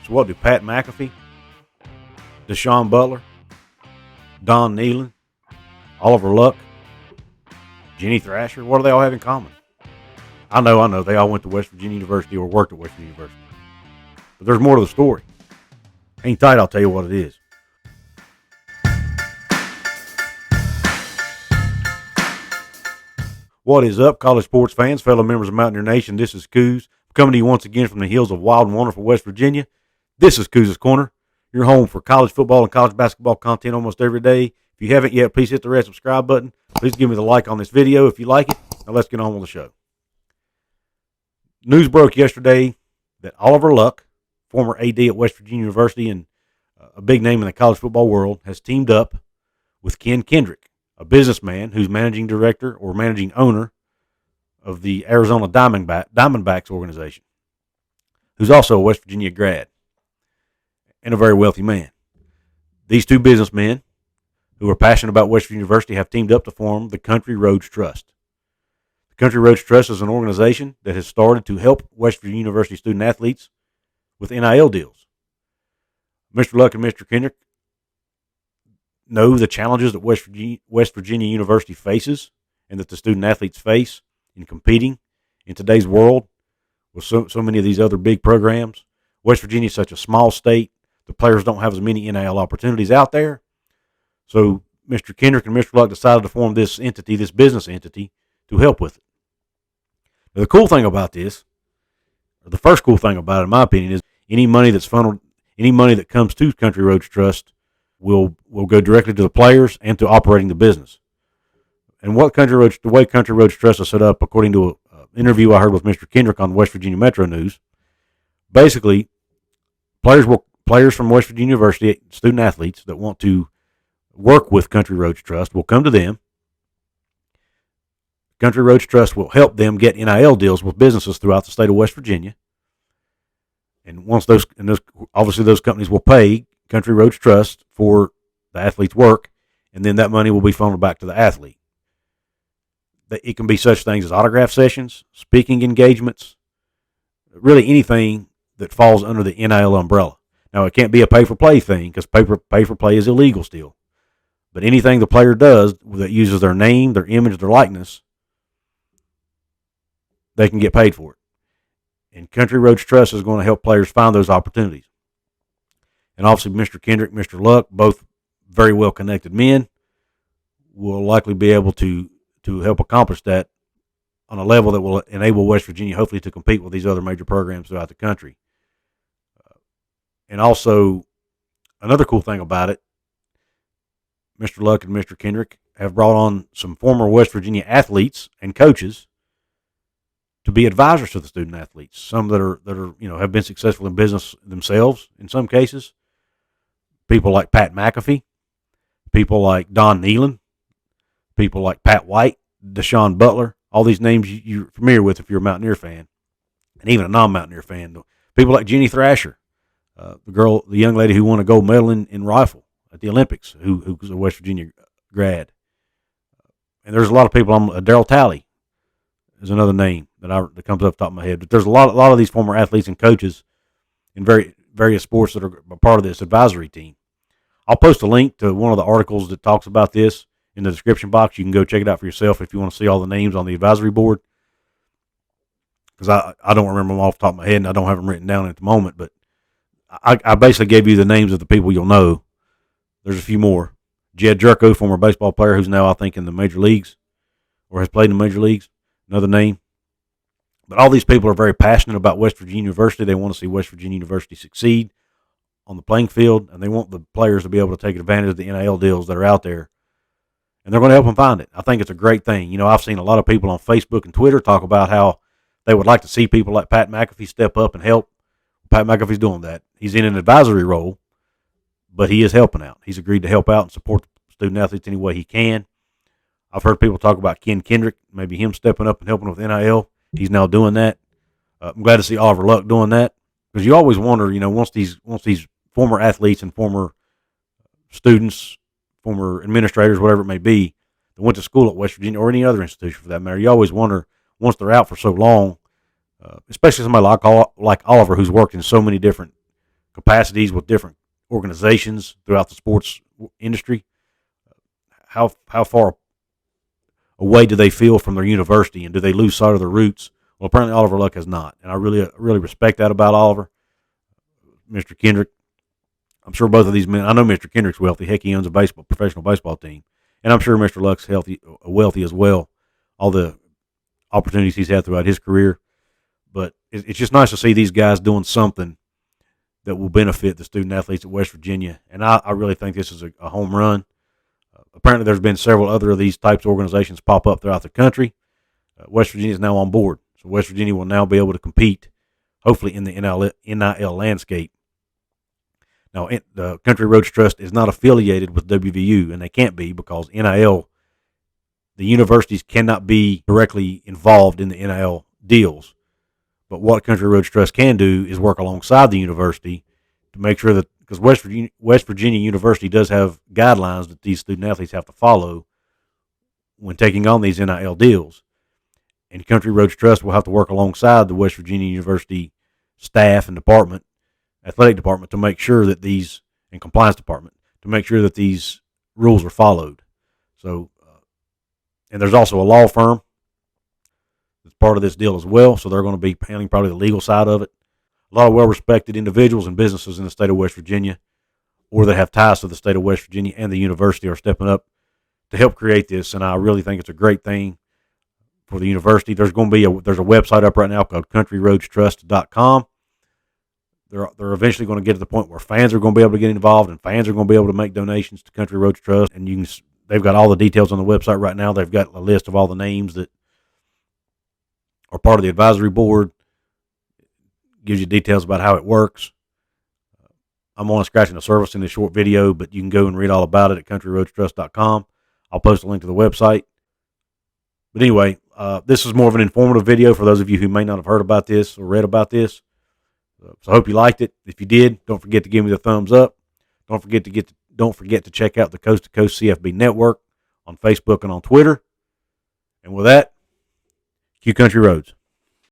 So what do Pat McAfee, DaSean Butler, Nehlen, Oliver Luck, Ginny Thrasher, what do they all have in common? I know. They all went to West Virginia University or worked at West Virginia University. But there's more to the story. Hang tight, I'll tell you what it is. What is up, college sports fans, fellow members of Mountaineer Nation? This is Coos, coming to you once again from the hills of wild and wonderful West Virginia. This is Coos' Corner, your home for college football and college basketball content almost every day. If you haven't yet, please hit the red subscribe button. Please give me the like on this video if you like it. Now let's get on with the show. News broke yesterday that Oliver Luck, former AD at West Virginia University and a big name in the college football world, has teamed up with Kendrick, a businessman who's managing director or managing owner of the Arizona Diamondbacks organization, who's also a West Virginia grad and a very wealthy man. These two businessmen who are passionate about West Virginia University have teamed up to form the Country Roads Trust. The Country Roads Trust is an organization that has started to help West Virginia University student athletes with NIL deals. Mr. Luck and Mr. Kendrick know the challenges that West Virginia University faces and that the student athletes face in competing in today's world with so many of these other big programs. West Virginia is such a small state. The players don't have as many NIL opportunities out there. So Mr. Kendrick and Mr. Luck decided to form this entity, this business entity, to help with it. Now, the cool thing about this, or the first cool thing about it, in my opinion, is any money that's funneled, any money that comes to Country Roads Trust will go directly to the players and to operating the business. And the way Country Roads Trust is set up, according to an interview I heard with Mr. Kendrick on West Virginia Metro News, basically, players from West Virginia University, student athletes that want to work with Country Roads Trust will come to them. Country Roads Trust will help them get NIL deals with businesses throughout the state of West Virginia. And obviously those companies will pay Country Roads Trust for the athlete's work, and then that money will be funneled back to the athlete. It can be such things as autograph sessions, speaking engagements, really anything that falls under the NIL umbrella. Now, it can't be a pay-for-play thing because pay-for-play is illegal still. But anything the player does that uses their name, their image, their likeness, they can get paid for it. And Country Roads Trust is going to help players find those opportunities. And obviously, Mr. Kendrick, Mr. Luck, both very well-connected men, will likely be able to help accomplish that on a level that will enable West Virginia, hopefully, to compete with these other major programs throughout the country. And also, another cool thing about it, Mr. Luck and Mr. Kendrick have brought on some former West Virginia athletes and coaches to be advisors to the student athletes. Some that are have been successful in business themselves in some cases. People like Pat McAfee, people like Nehlen, people like Pat White, DaSean Butler, all these names you're familiar with if you're a Mountaineer fan, and even a non-Mountaineer fan. People like Ginny Thrasher, the young lady who won a gold medal in rifle at the Olympics, who was a West Virginia grad. And there's a lot of people. Daryl Talley is another name that comes up top of my head. But there's a lot of these former athletes and coaches in various sports that are a part of this advisory team. I'll post a link to one of the articles that talks about this in the description box. You can go check it out for yourself if you want to see all the names on the advisory board. Because I don't remember them off the top of my head, and I don't have them written down at the moment. But I basically gave you the names of the people you'll know. There's a few more. Jedd Gyorko, former baseball player who's now, I think, in the major leagues or has played in the major leagues. Another name. But all these people are very passionate about West Virginia University. They want to see West Virginia University succeed on the playing field, and they want the players to be able to take advantage of the NIL deals that are out there. And they're going to help them find it. I think it's a great thing. I've seen a lot of people on Facebook and Twitter talk about how they would like to see people like Pat McAfee step up and help. Pat McAfee's doing that. He's in an advisory role, but he is helping out. He's agreed to help out and support the student athletes any way he can. I've heard people talk about Kendrick, maybe him stepping up and helping with NIL. He's now doing that. I'm glad to see Oliver Luck doing that, because you always wonder, once these former athletes and former students, former administrators, whatever it may be, that went to school at West Virginia or any other institution for that matter, you always wonder, once they're out for so long, especially somebody like Oliver, who's worked in so many different capacities with different organizations throughout the sports industry. How far away do they feel from their university, and do they lose sight of their roots? Well, apparently Oliver Luck has not, and I really respect that about Oliver. Mr. Kendrick, I'm sure both of these men. I know Mr. Kendrick's wealthy. Heck, he owns a professional baseball team, and I'm sure Mr. Luck's wealthy as well. All the opportunities he's had throughout his career, but it's just nice to see these guys doing something that will benefit the student athletes at West Virginia, and I really think this is a home run. Apparently, there's been several other of these types of organizations pop up throughout the country. West Virginia is now on board, so West Virginia will now be able to compete, hopefully, in the NIL landscape. Now, the Country Roads Trust is not affiliated with WVU, and they can't be because NIL, the universities cannot be directly involved in the NIL deals. But what Country Roads Trust can do is work alongside the university to make sure that, because West Virginia University does have guidelines that these student athletes have to follow when taking on these NIL deals. And Country Roads Trust will have to work alongside the West Virginia University staff and athletic department to make sure that and compliance department, to make sure that these rules are followed. So, and there's also a law firm that's part of this deal as well, so they're going to be handling probably the legal side of it. A lot of well-respected individuals and businesses in the state of West Virginia, or that have ties to the state of West Virginia and the university, are stepping up to help create this, and I really think it's a great thing for the university. There's a website up right now called countryroadstrust.com. They're eventually going to get to the point where fans are going to be able to get involved, and fans are going to be able to make donations to Country Roads Trust. And they've got all the details on the website right now. They've got a list of all the names that are part of the advisory board. Gives you details about how it works. I'm only scratching the surface in this short video, but you can go and read all about it at countryroadstrust.com. I'll post a link to the website. But anyway, this is more of an informative video for those of you who may not have heard about this or read about this. So I hope you liked it. If you did, don't forget to give me the thumbs up. Don't forget to check out the Coast to Coast CFB Network on Facebook and on Twitter. And with that, cue Country Roads.